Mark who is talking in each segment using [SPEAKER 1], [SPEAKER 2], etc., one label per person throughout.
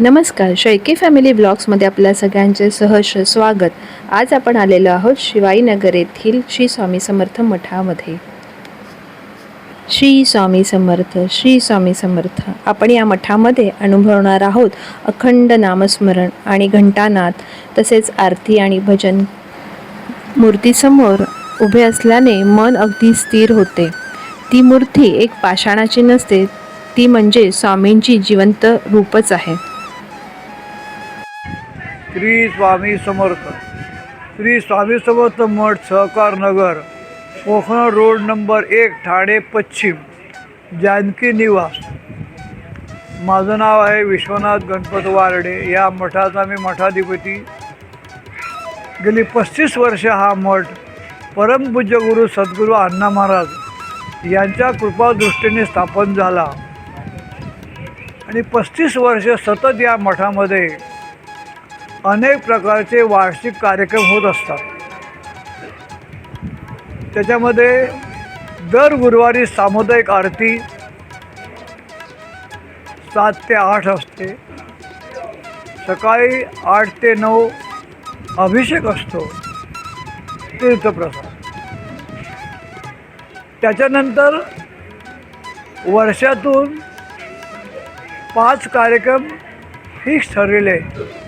[SPEAKER 1] नमस्कार, शेळके फॅमिली ब्लॉग्समध्ये आपल्या सगळ्यांचे सहर्ष स्वागत. आज आपण आलेलो आहोत शिवाईनगर येथील श्री स्वामी समर्थ मठामध्ये. श्री स्वामी समर्थ, श्री स्वामी समर्थ. आपण या मठामध्ये अनुभवणार आहोत अखंड नामस्मरण आणि घंटानाद, तसेच आरती आणि भजन. मूर्तीसमोर उभे असल्याने मन अगदी स्थिर होते. ती मूर्ती एक पाषाणाची नसते, ती म्हणजे स्वामींची जिवंत रूपच आहे.
[SPEAKER 2] श्री स्वामी समर्थ. श्री स्वामी समर्थ मठ, सहकार नगर, कोकण रोड नंबर 1, ठाणे पश्चिम, जानकी निवास. माझं नाव आहे विश्वनाथ गणपत वारडे. या मठाचा मी मठाधिपती. गेली 35 वर्ष हा मठ परमपूज्य गुरु सद्गुरू अण्णा महाराज यांच्या कृपादृष्टीने स्थापन झाला आणि 35 वर्ष सतत या मठामध्ये अनेक प्रकारचे वार्षिक कार्यक्रम होत असतात. त्याच्यामध्ये दर गुरुवारी सामुदायिक आरती 7 ते 8 असते. सकाळी 8 ते 9 अभिषेक असतो, तीर्थप्रसाद. त्याच्यानंतर वर्षातून 5 कार्यक्रम फिक्स ठरलेले आहेत.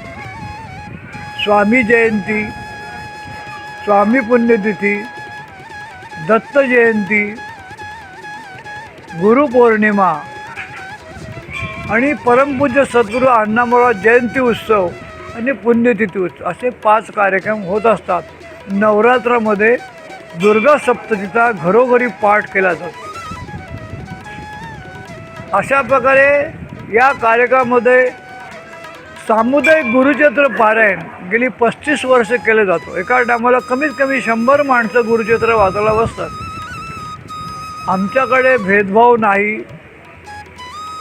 [SPEAKER 2] स्वामी जयंती, स्वामी पुण्यतिथी, दत्त जयंती, गुरुपौर्णिमा आणि परमपूज्य सद्गुरू अण्णा महाराज जयंती उत्सव आणि पुण्यतिथी उत्सव, असे 5 कार्यक्रम होत असतात. नवरात्रामध्ये दुर्गा सप्तशतीचा घरोघरी पाठ केला जातो. अशा प्रकारे या कार्यक्रमामध्ये सामुदायिक गुरुचरित्र पारायण गेली 35 वर्ष केलं जातो. एका टायमाला कमीत कमी 100 माणसं गुरुचरित्र वाचायला बसतात. आमच्याकडे भेदभाव नाही.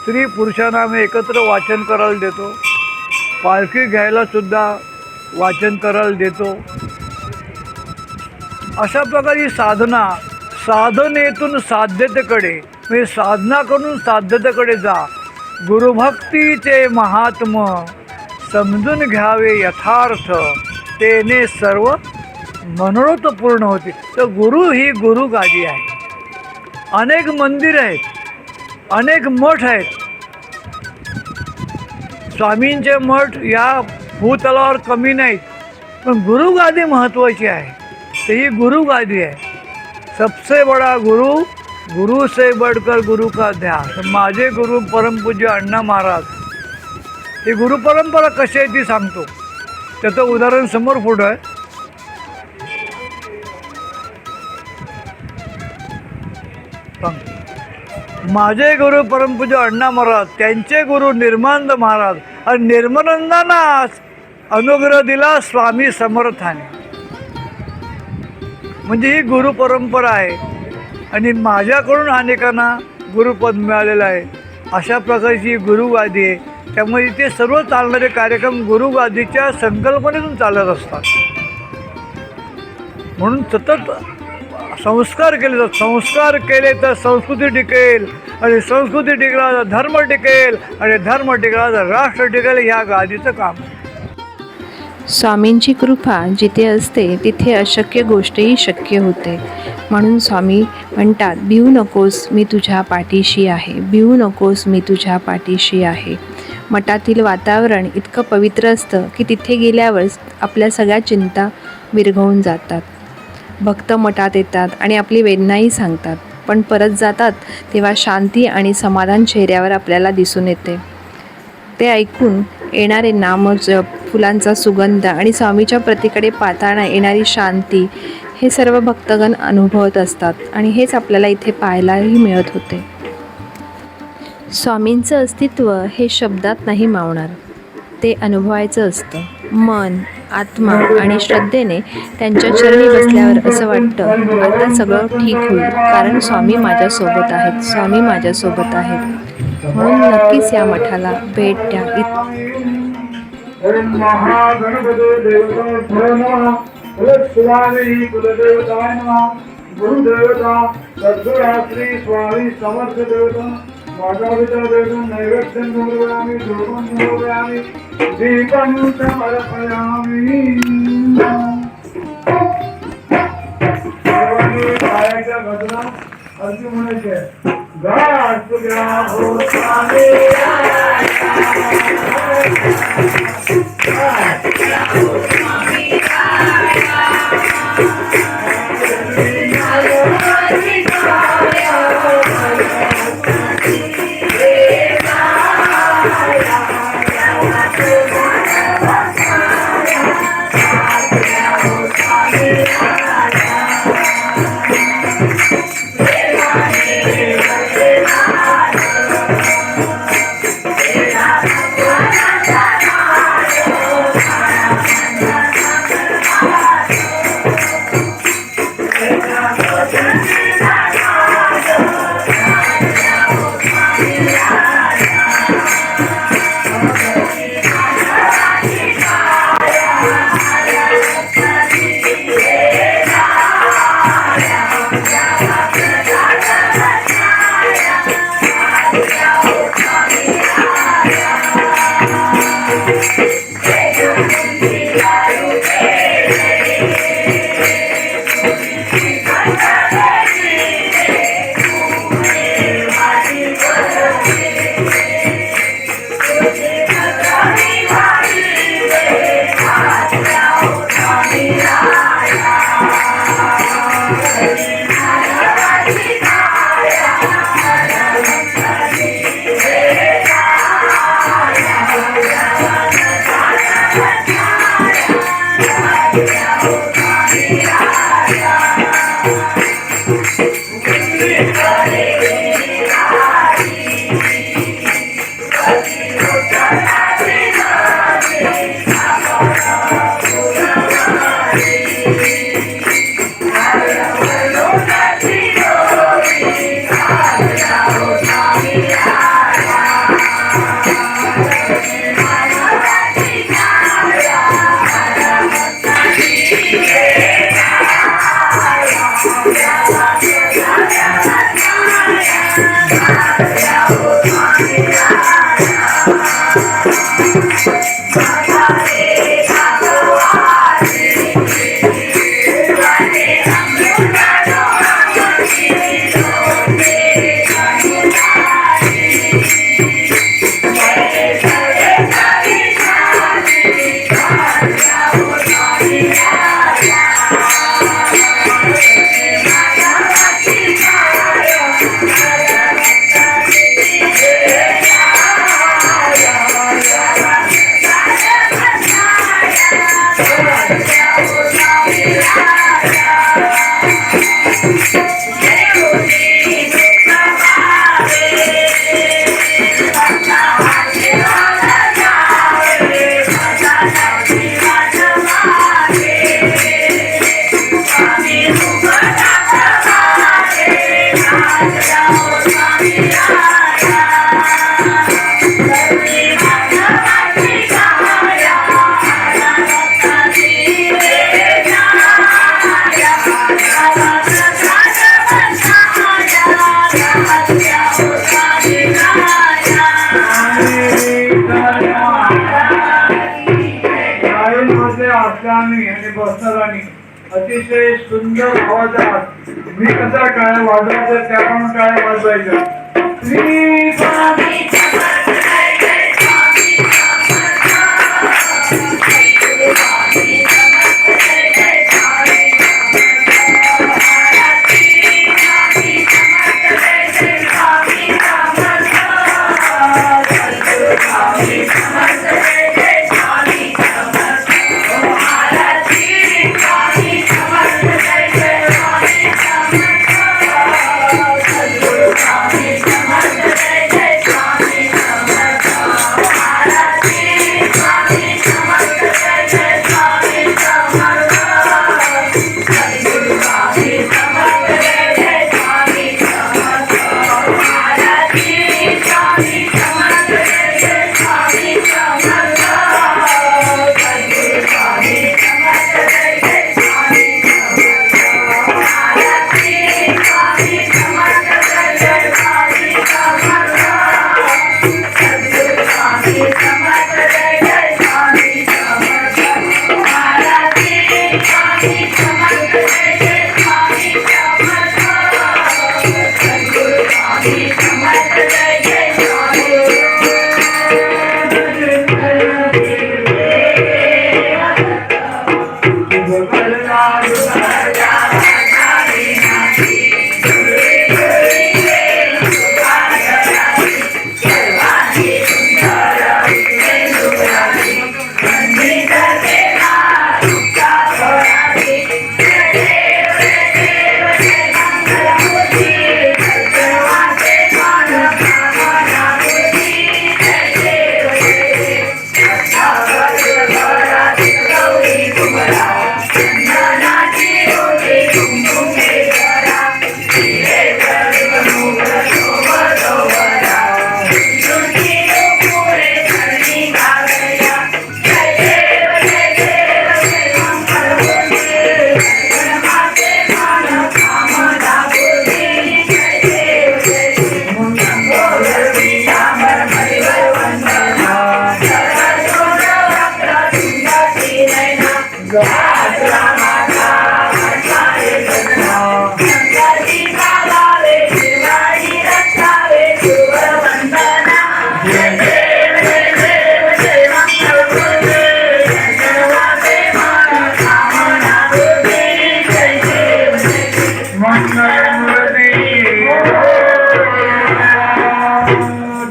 [SPEAKER 2] स्त्री पुरुषांना आम्ही एकत्र वाचन करायला देतो. पालखी घ्यायला सुद्धा वाचन करायला देतो. अशा प्रकारे ही साधना, साधनेतून साध्यतेकडे, म्हणजे साधना करून साध्यतेकडे जा. गुरुभक्तीचे महात्म समजून घ्यावे यथार्थ, तेने सर्व मनोरथ पूर्ण होते. तर गुरु ही गुरुगादी आहे. अनेक मंदिर आहेत, अनेक मठ आहेत. स्वामींचे मठ या भूतलावर कमी नाहीत, पण गुरुगादी महत्त्वाची आहे. तर ही गुरुगादी आहे. सबसे बडा गुरु, गुरु से बढ़कर गुरु का ध्यान. माझे गुरु परमपूज्य अण्णा महाराज. ही गुरुपरंपरा कशी आहे ती सांगतो. त्याचं उदाहरण समोर पुढं आहे. माझे गुरु परमपूज्य अण्णा महाराज, त्यांचे गुरु निर्मानंद महाराज, आणि निर्मानंदांना अनुग्रह दिला स्वामी समर्थाने. म्हणजे ही गुरुपरंपरा आहे आणि माझ्याकडून अनेकांना गुरुपद मिळालेलं आहे. अशा प्रकारची गुरुगादी आहे. त्यामुळे इथे सर्व चालणारे कार्यक्रम गुरुगादीच्या संकल्पनेतून चालत असतात. म्हणून सतत संस्कार केले जातात. संस्कार केले तर संस्कृती टिकेल, आणि संस्कृती टिकला तर धर्म टिकेल, आणि धर्म टिकला तर राष्ट्र टिकेल. ह्या गादीचं काम.
[SPEAKER 1] स्वामींची कृपा जिथे असते तिथे अशक्य गोष्टही शक्य होते. म्हणून स्वामी म्हणतात, भिवू नकोस, मी तुझ्या पाठीशी आहे. भिवू नकोस, मी तुझ्या पाठीशी आहे. मठातील वातावरण इतकं पवित्र असतं की तिथे गेल्यावर आपल्या सगळ्या चिंता विरघळून जातात. भक्त मठात येतात आणि आपली वेदनाही सांगतात, पण परत जातात तेव्हा शांती आणि समाधान चेहऱ्यावर आपल्याला दिसून येते. ते ऐकून येणारे नामजप, फुलांचा सुगंध आणि स्वामीच्या प्रतीकडे पाहताना येणारी शांती, हे सर्व भक्तगण अनुभवत असतात. आणि हेच आपल्याला इथे पाहायलाही मिळत होते. स्वामींचं अस्तित्व हे शब्दात नाही मावणार, ते अनुभवायचं असतं. मन, आत्मा आणि श्रद्धेने त्यांच्या चरणी बसल्यावर असं वाटतं, आता सगळं ठीक होईल, कारण स्वामी माझ्यासोबत आहेत, स्वामी माझ्यासोबत आहेत. म्हणून नक्कीच या मठाला भेट द्या.
[SPEAKER 2] गुरुदेवता सद्गुरू श्री स्वामी समर्थ देवता मातापिता वेदं नैवेद्यं समर्पयामि धूपं समर्पयामि दीपं समर्पयामि सर्वांनी पायाच्या गजरा अर्जुन म्हणायचे घाट ग्राहो स्वामी
[SPEAKER 3] अतिशय सुंदर आवाजात मी कसा टाळ्या वाजवायचा त्याप्रमाणे टाळ्या वाजवायच्या. श्री स्वामी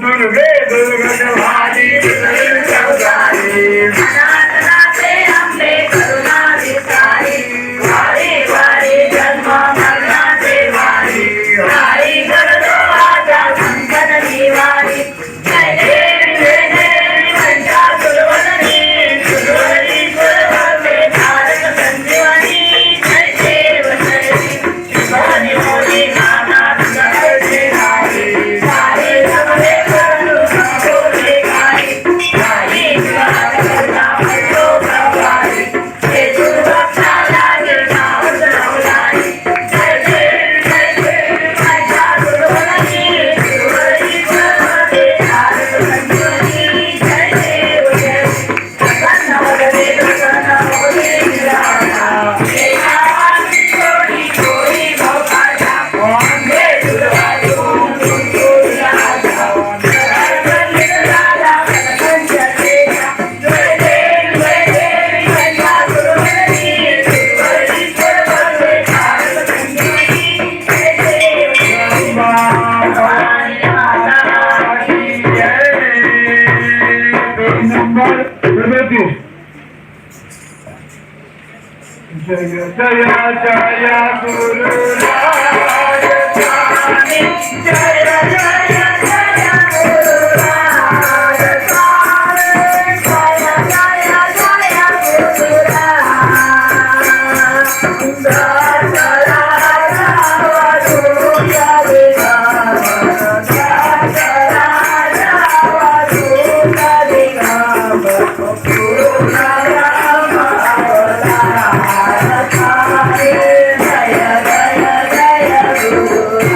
[SPEAKER 3] दुर्गे दुर्गत भारी जय जय जय गुरुराज स्वामी जय जय जय गुरुराज स्वामी जय जय जय गुरुराज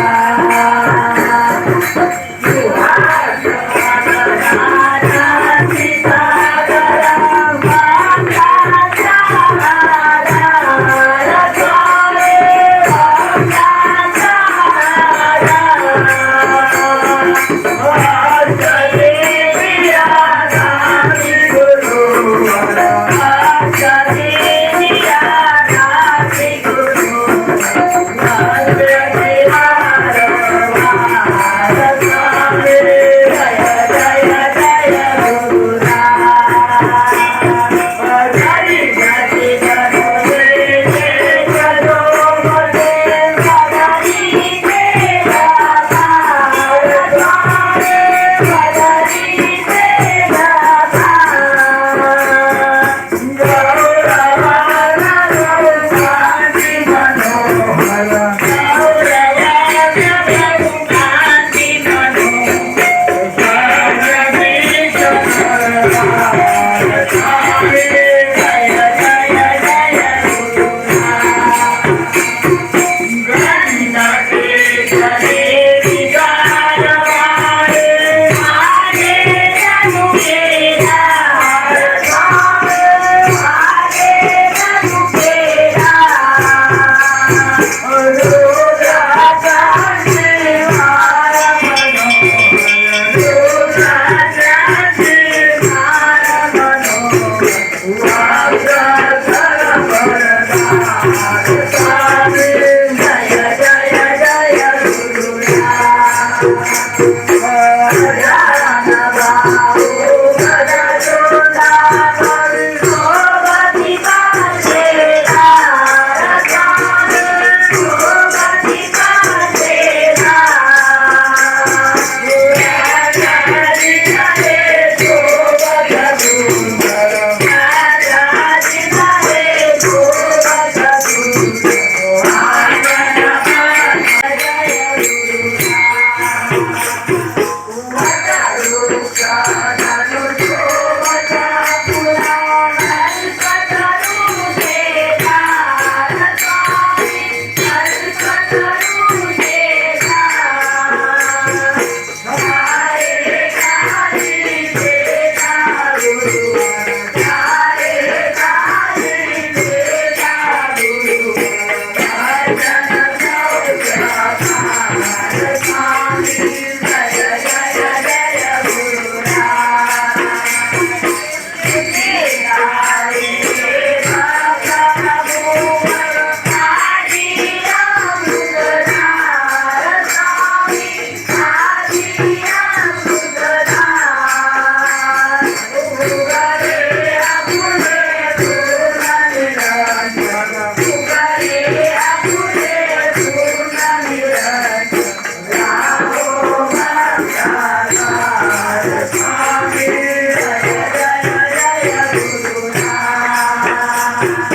[SPEAKER 3] जय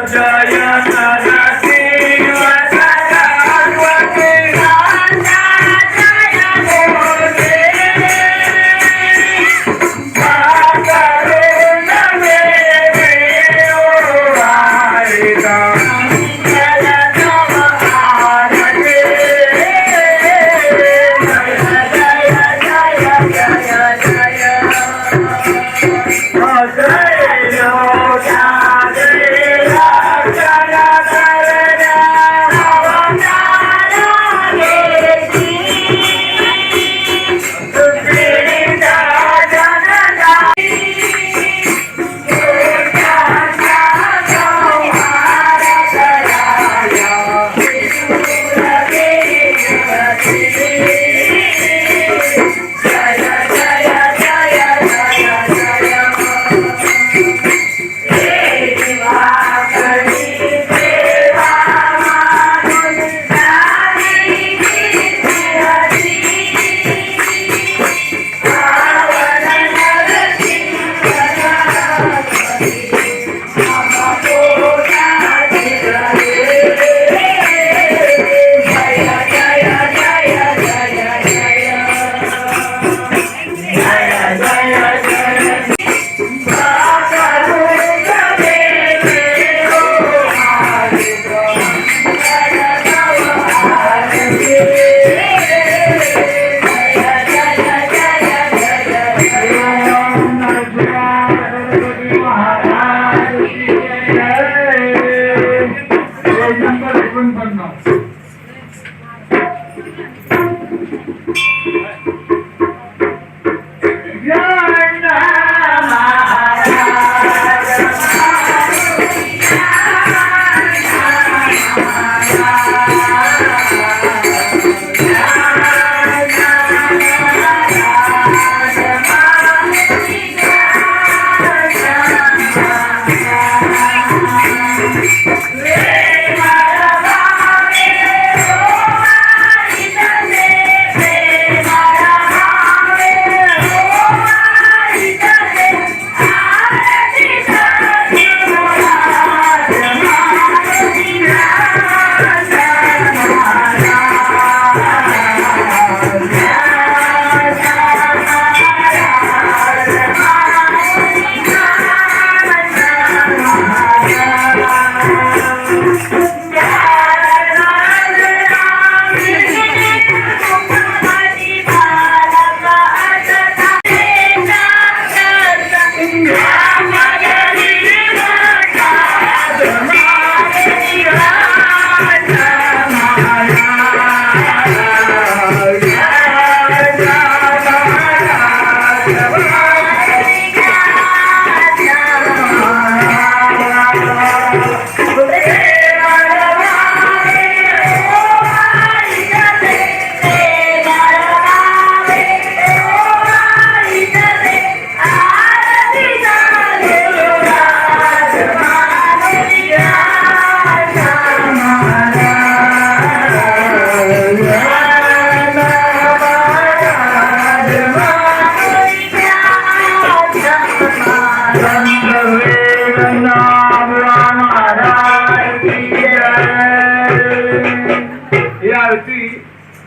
[SPEAKER 3] जय सरस्वती जय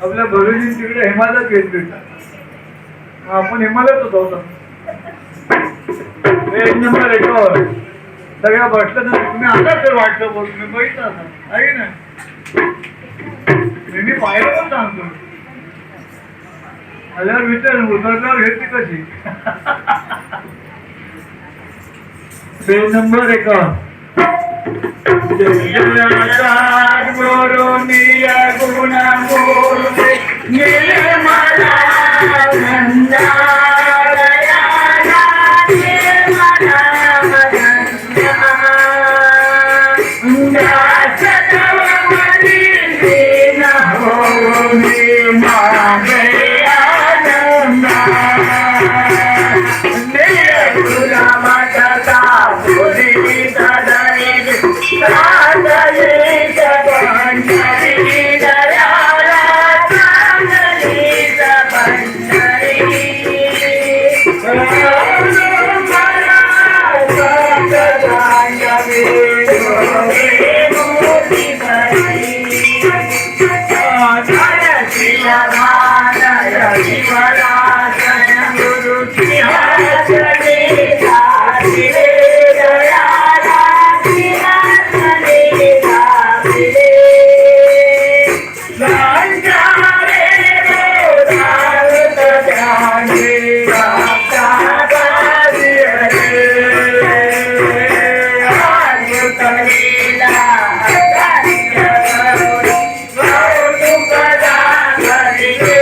[SPEAKER 2] आपल्या भरुजी तिकडे हिमालयात घेतली. आपण हिमालयातच होतो. एक नंबर एकावर सगळ्या बसलं ना. तुम्ही आता तर वाटलं बोल, तुम्ही बघितलं ना आहे ना. मी पाहिलं पण सांगतो. आल्यावर विचार उतरल्यावर घेतली कशी. पेज नंबर एकावर
[SPEAKER 3] Hare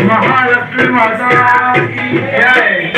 [SPEAKER 3] महालक्ष्मी माता की जय।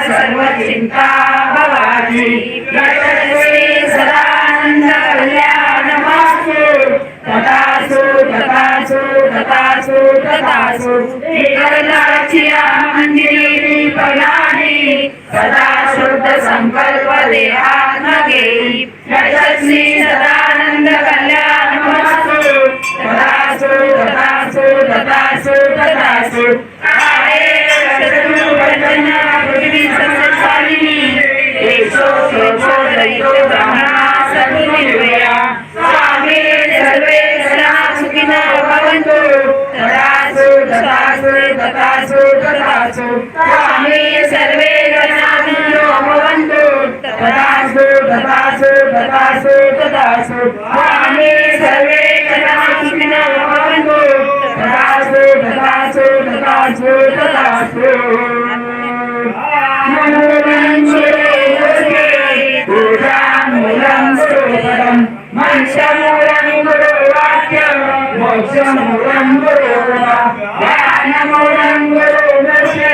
[SPEAKER 3] सर्व चिंता भवानी सदानंद कल्याण तथासु तथासु तथासु तथासु मंदिरी पलानी सदा शुद्ध संकल्प देहात्मगे यशस्वी सदानंद कल्याण तथासु तथासु तथासु तथासु पृथ्वी सत्सालिनी एषो शोभो दैतो ब्रह्मणा सद्गुणिर्वया स्वामी सर्वे जना सुखिनो भवन्तु तथासु तथासु तथासु तथासु स्वामी सर्वे जना सुखिनो भवन्तु तथासु तथासु तथासु तथासु स्वामी सर्वे जना सुखिनो भवन्तु तथासु तथासु तथासु तथासु मनुष्यमूलं गुरुवाक्यं मोक्षमूलं ज्ञानमूलं गुरुदर्शे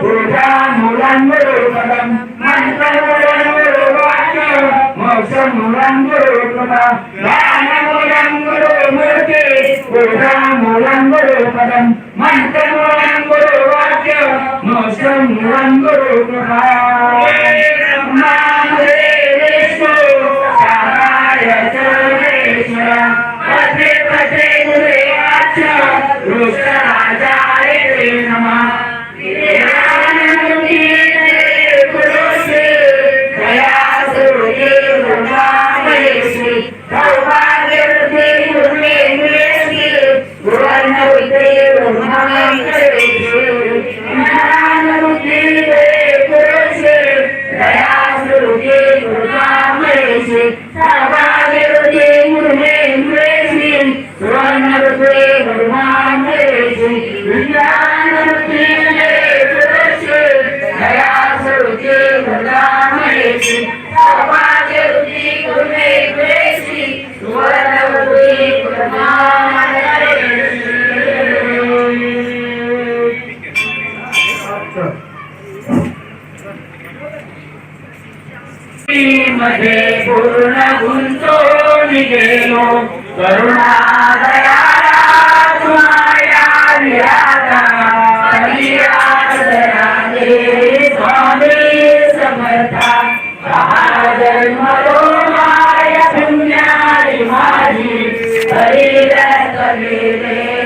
[SPEAKER 3] पूजामूलं गुरुपदं मन्त्रमूलं गुरुवाक्यं मोक्षमूलं गुरुपदं ज्ञानमूलं गुरुमूर्ति पूजामूलं गुरुपदं मन्त्रमूलं गुरुवाक्यं मोक्षमूलं गुरुपदं पत्रे पत्रे गुरुवाच रुष्टराजाय ते नमः गुरुश्री दयासुरे गुरुनामयेषु सौभाग्यवृद्धि गुरुमेश्वरी गुरुर्नवते गुरुनामयेषु ज्ञानबुद्धि गुरुश्री दयासुरे गुरुनामयेषु सौभाग्यवृद्धि गुरुमेश्वरी गुरुर्नवते गुरुनामयेषु ज्ञानबुद्धि गुरुश्री दयासुरे गुरुनामयेषु सौभाग्यवृद्धि गुरुमेश्वरी गुरुर्नवते मध्ये पूर्ण गुंतून गेलो करुणादया तुम्हाया विराता स्वामी समर्था जन्मलो माया पुण्यारी माझी हरिरत गेले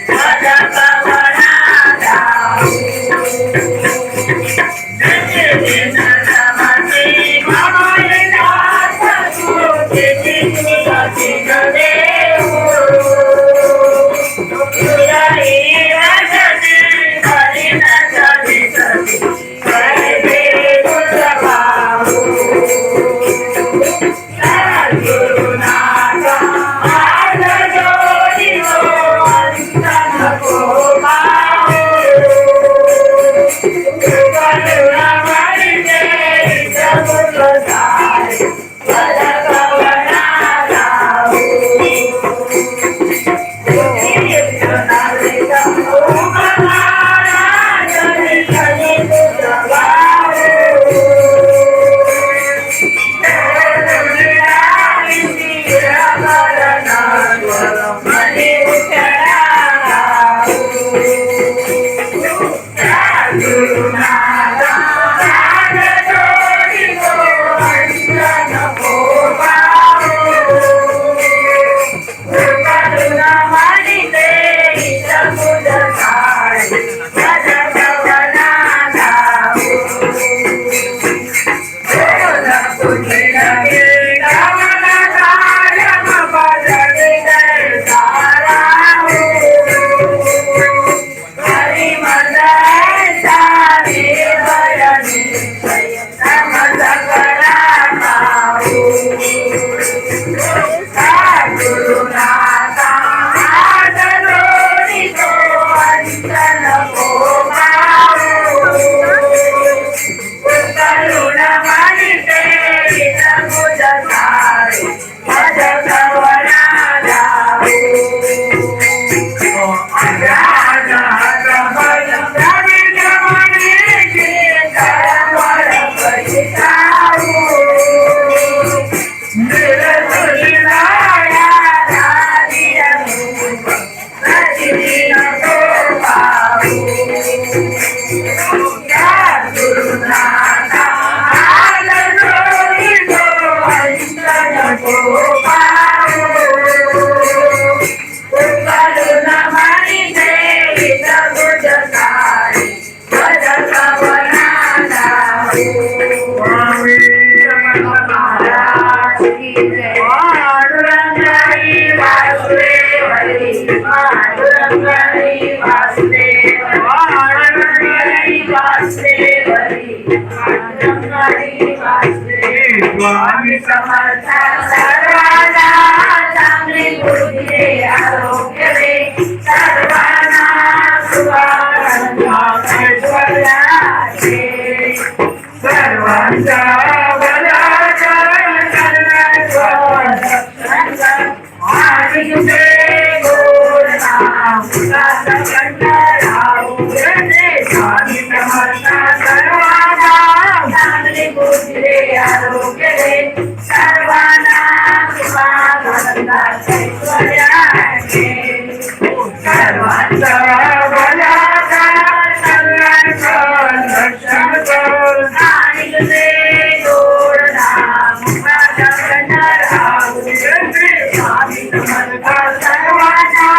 [SPEAKER 3] स्वामी समर्थ सर्वांना चांगली बुद्धी दे, आरोग्य दे, सर्वांना सुखानंद ऐश्वर्याचे, सर्वांचा भला कर, आणि तुझे गोड नाम मुलाचं कंठ राहू दे. स्वामी समर्थ सर्वांना चांगली बुद्धी दे, आरोग्य दे, सर्वांना सुखानंद ऐश्वर्याचे, सर्वांचा भला कर, सगळ्यांचं रक्षण कर, आणि तुझे गोड नाम मुलाचं कंठ राहू दे. स्वामी समर्थ सर्वांना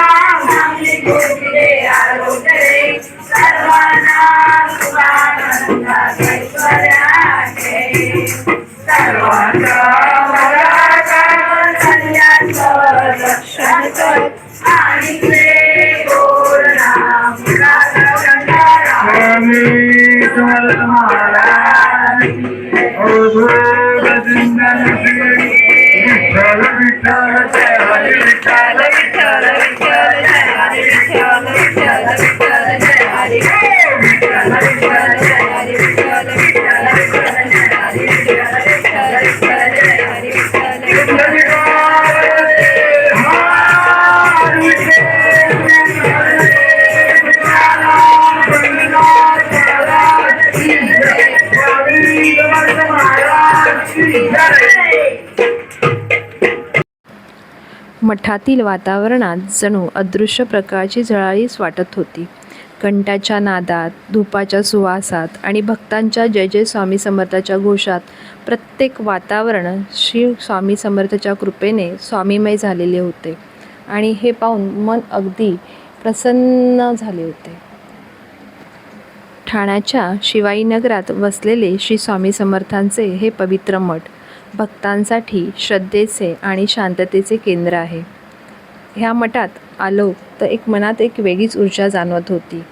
[SPEAKER 3] चांगली बुद्धी दे, आरोग्य दे, सर्वांना सुखानंद ऐश्वर्याचे, सर्वांचा भला कर, सगळ्यांचं रक्षण कर, आणि तुझे गोड नाम मुलाचं कंठ राहू दे. स्वामी समर्थ महाराज विठ्ठल विठ्ठल जय हरी विठ्ठल विठ्ठल विठ्ठल जय हरी विठ्ठल विठ्ठल विठ्ठल जय हरी विठ्ठल विठ्ठल जय हरी विठ्ठल विठ्ठल विठ्ठल जय हरी विठ्ठल विठ्ठल विठ्ठल जय हरी विठ्ठल
[SPEAKER 1] मठातील वातावरणात जणू अदृश्य प्रकारची झळाळीच वाटत होती. घंटाच्या नादात, धुपाच्या सुवासात आणि भक्तांच्या जय जय स्वामी समर्थाच्या घोषात प्रत्येक वातावरण श्री स्वामी समर्थाच्या कृपेने स्वामीमय झालेले होते आणि हे पाहून मन अगदी प्रसन्न झाले होते. ठाण्याच्या शिवाईनगरात वसलेले श्री स्वामी समर्थांचे हे पवित्र मठ भक्तांसाठी श्रद्धेचे आणि शांततेचे केंद्र आहे. ह्या मठात आलो तर मनात एक वेगळीच ऊर्जा जाणवत होती.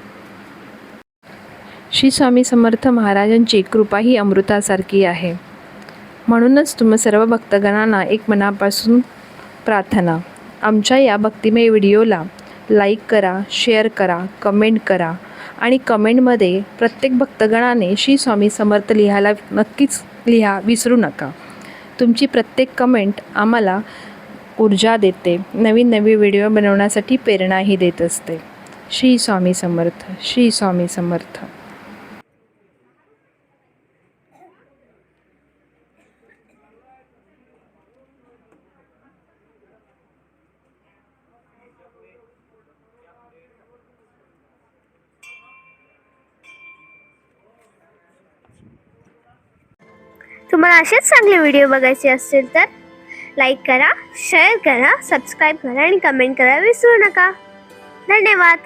[SPEAKER 1] श्री स्वामी समर्थ महाराजांची कृपा ही अमृतासारखी आहे. म्हणूनच तुम्ही सर्व भक्तगणांना एक मनापासून प्रार्थना, आमच्या या भक्तिमय व्हिडिओला लाईक करा, शेअर करा, कमेंट करा आणि कमेंटमध्ये प्रत्येक भक्तगणाने श्री स्वामी समर्थ लिहायला नक्कीच विसरू नका. तुमची प्रत्येक कमेंट आम्हाला ऊर्जा देते, नवीन व्हिडिओ बनवण्यासाठी प्रेरणाही देत असते. श्री स्वामी समर्थ, श्री स्वामी समर्थ.
[SPEAKER 4] तुम्हाला असेच चांगले व्हिडिओ बघायचे असतील तर लाईक करा, शेअर करा, सबस्क्राईब करा आणि कमेंट करायला विसरू नका. धन्यवाद.